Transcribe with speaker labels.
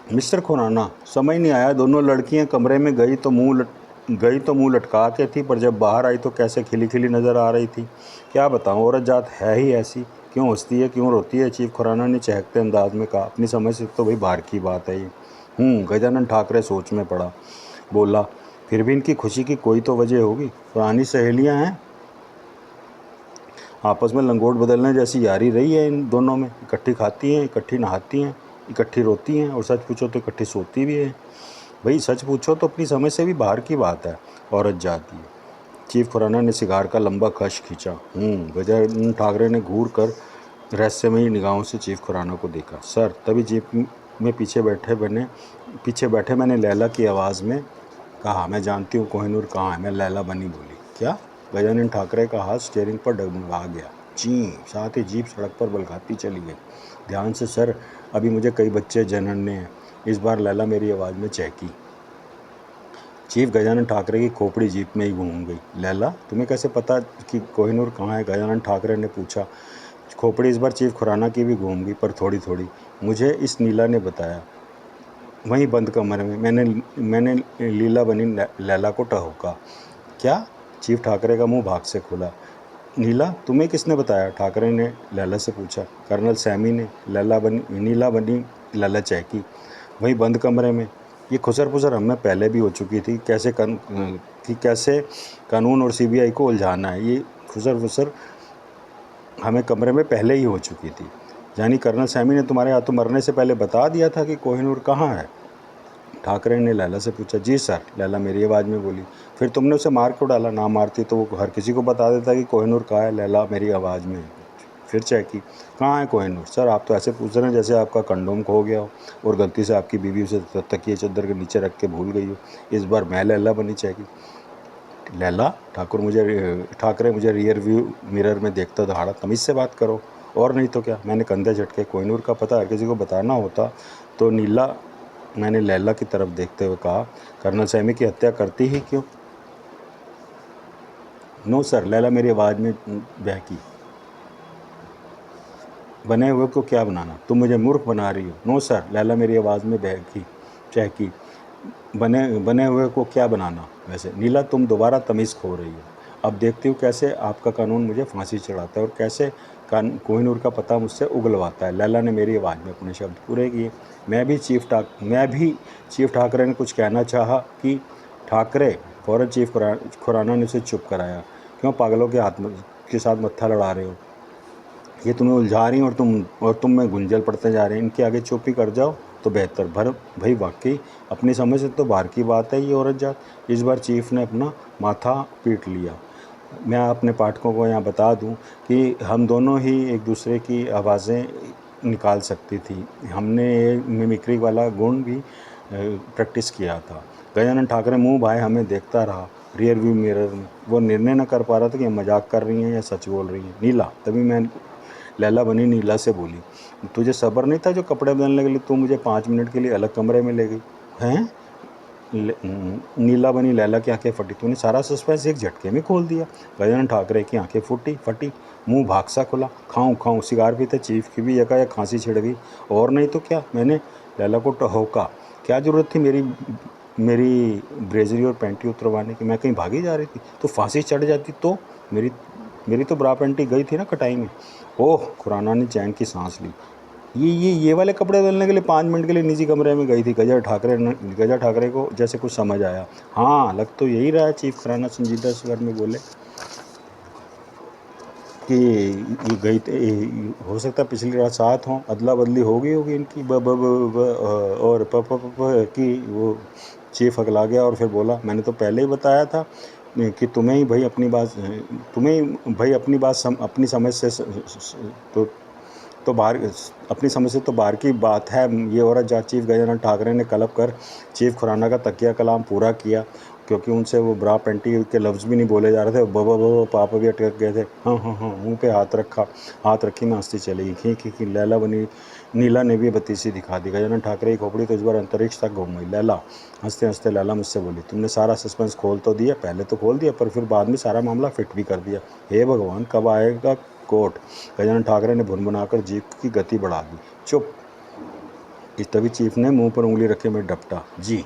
Speaker 1: Mister Khurana, समझ नहीं आया, दोनों लड़कियां कमरे में गई तो मुंह लटका के थी, पर जब बाहर आई तो कैसे खिली खिली नज़र आ रही थी। क्या बताऊं, औरत जात है ही ऐसी, क्यों हंसती है क्यों रोती है। चीफ खुराना ने चहकते अंदाज में कहा। अपनी समझ से तो भाई बाहर की बात है ये। गजानन ठाकरे सोच में पड़ा। बोला, फिर भी इनकी खुशी की कोई तो वजह होगी। पुरानी सहेलियां हैं, आपस में लंगोट बदलने जैसी यारी रही है इन दोनों में। इकट्ठी खाती हैं, इकट्ठी नहाती हैं, इकट्ठी रोती हैं, और सच पूछो तो इकट्ठी सोती भी हैं। भाई सच पूछो तो अपनी समझ से भी बाहर की बात है, औरत जाती है। चीफ खुराना ने सिगार का लंबा कश खींचा। गजानन ठाकरे ने घूर कर रहस्यमयी निगाहों से चीफ खुराना को देखा। सर, तभी जीप में पीछे बैठे मैंने लैला की आवाज़ में कहा, मैं जानती हूँ कोहिनूर कहाँ है। मैं लैला बनी बोली। क्या? गजानन ठाकरे का हाथ स्टीयरिंग पर डगमगा गया। जी। साथ ही जीप सड़क पर बलखाती चली गई। ध्यान से सर, अभी मुझे कई बच्चे जनने हैं। इस बार लैला मेरी आवाज़ में चहकी। चीफ गजानन ठाकरे की खोपड़ी जीप में ही घूम गई। लैला, तुम्हें कैसे पता कि कोहिनूर कहाँ है? गजानन ठाकरे ने पूछा। खोपड़ी इस बार चीफ खुराना की भी घूम गई, पर थोड़ी थोड़ी। मुझे इस नीला ने बताया, वहीं बंद कमरे में मैंने लीला बनी लैला को टहोका। क्या? चीफ ठाकरे का मुंह भाग से खुला। नीला, तुम्हें किसने बताया? ठाकरे ने लैला से पूछा। कर्नल सैमी ने। नीला बनी लैला चहकी। वहीं बंद कमरे में। ये खुसर पुसर हमें पहले भी हो चुकी थी। कैसे कानून और सीबीआई को उलझाना है, ये खुसर पुसर हमें कमरे में पहले ही हो चुकी थी। यानी कर्नल सैमी ने तुम्हारे हाथों मरने से पहले बता दिया था कि कोहिनूर कहाँ है? ठाकरे ने लैला से पूछा। जी सर, लैला मेरी आवाज़ में बोली। फिर तुमने उसे मार क्यों डाला? ना मारती तो वो हर किसी को बता देता कि कोहिनूर कहाँ है। लैला मेरी आवाज़ में फिर चहकी। कहाँ है कोहिनूर? सर, आप तो ऐसे पूछ रहे हैं जैसे आपका कंडोम खो गया हो और गलती से आपकी बीवी उसे तकिए चद्दर के नीचे रख के भूल गई हो। इस बार मैं लैला बनी चहकी। लैला, ठाकरे मुझे रियर व्यू मिरर में देखता दहाड़ा। तमीज़ से बात करो, और नहीं तो क्या। मैंने कंधे झटके। कोहिनूर का पता हर किसी को बताना होता तो नीला, मैंने लैला की तरफ देखते हुए कहा, कर्नल सैमी की हत्या करती ही क्यों? नो सर, लैला मेरी आवाज़ में बहकी। बने हुए को क्या बनाना? तुम मुझे मूर्ख बना रही हो। नो सर, लैला मेरी आवाज़ में चहकी। बने हुए को क्या बनाना? वैसे नीला, तुम दोबारा तमीज़ खो रही हो। अब देखती हूँ कैसे आपका कानून मुझे फांसी चढ़ाता है और कैसे कोहिनूर का पता मुझसे उगलवाता है। लैला ने मेरी आवाज़ में अपने शब्द पूरे किए। मैं भी चीफ ठाकरे ने कुछ कहना चाहा कि ठाकरे, फ़ौरन चीफ खुराना ने उसे चुप कराया। क्यों पागलों के साथ मत्था लड़ा रहे हो? ये तुम्हें उलझा रही हैं और तुम में गुंजल पड़ते जा रहे हैं। इनके आगे चुप ही कर जाओ तो बेहतर। भाई वाकई अपनी समझ से तो बाहर की बात है ये औरत जात। इस बार चीफ ने अपना माथा पीट लिया। मैं अपने पाठकों को यहाँ बता दूं कि हम दोनों ही एक दूसरे की आवाज़ें निकाल सकती थी। हमने मिमिक्री वाला गुण भी प्रैक्टिस किया था। गजानन ठाकरे मुंह भाए हमें देखता रहा रियर व्यू मिरर में। वो निर्णय न कर पा रहा था कि हम मजाक कर रही हैं या सच बोल रही हैं। नीला, तभी मैं लैला बनी नीला से बोली, तुझे सब्र नहीं था जो कपड़े बदलने के लिए तू मुझे 5 मिनट के लिए अलग कमरे में ले गई? हैं? नीला बनी लैला की आंखें फटी। तूने सारा सस्पेंस एक झटके में खोल दिया। गजानन ठाकरे की आंखें फटी, मुंह भाग सा खुला। खाऊं सिगार पीते चीफ की भी यकायक खांसी छिड़ गई। और नहीं तो क्या, मैंने लैला को टहोका। क्या ज़रूरत थी मेरी ब्रेजरी और पैंटी उतरवाने की? मैं कहीं भागी जा रही थी तो फांसी चढ़ जाती तो? मेरी तो ब्रा पैंटी गई थी ना कटाई में। ओह, खुराना ने चैन की सांस ली। ये वाले कपड़े धुलने के लिए 5 मिनट के लिए निजी कमरे में गई थी। गजा ठाकरे को जैसे कुछ समझ आया। हाँ, लग तो यही रहा है। चीफ खुराना संजीदा स्वर में बोले कि ये गई हो सकता है पिछली रात साथ हों, अदला बदली हो गई होगी इनकी और की। वो चीफ अगला गया और फिर बोला, मैंने तो पहले ही बताया था कि तुम्हें ही भाई अपनी बात अपनी समझ से तो बाहर अपनी समझ से तो बाहर की बात है ये औरत जा। चीफ गजानन ठाकरे ने कलप कर चीफ खुराना का तकिया कलाम पूरा किया, क्योंकि उनसे वो ब्रा पेंटी के लफ्ज़ भी नहीं बोले जा रहे थे। पाप भी अटक गए थे। हाँ, मुंह पे हाथ रखी मैं हंसती चली गई। खी लैला बनी नीला ने भी बत्तीसी दिखा दी। गजानन ठाकरे की खोपड़ी तो इस बार अंतरिक्ष तक घूम गई। लैला, हंसते हंसते लैला मुझसे बोली, तुमने सारा सस्पेंस खोल तो दिया, पहले तो खोल दिया, पर फिर बाद में सारा मामला फिट भी कर दिया। हे भगवान, कब आएगा कोर्ट? गजानन ठाकरे ने भुनभुनाकर जीप की गति बढ़ा दी। चुप। इस तभी चीफ ने मुंह पर उंगली रखे में डपटा। जी।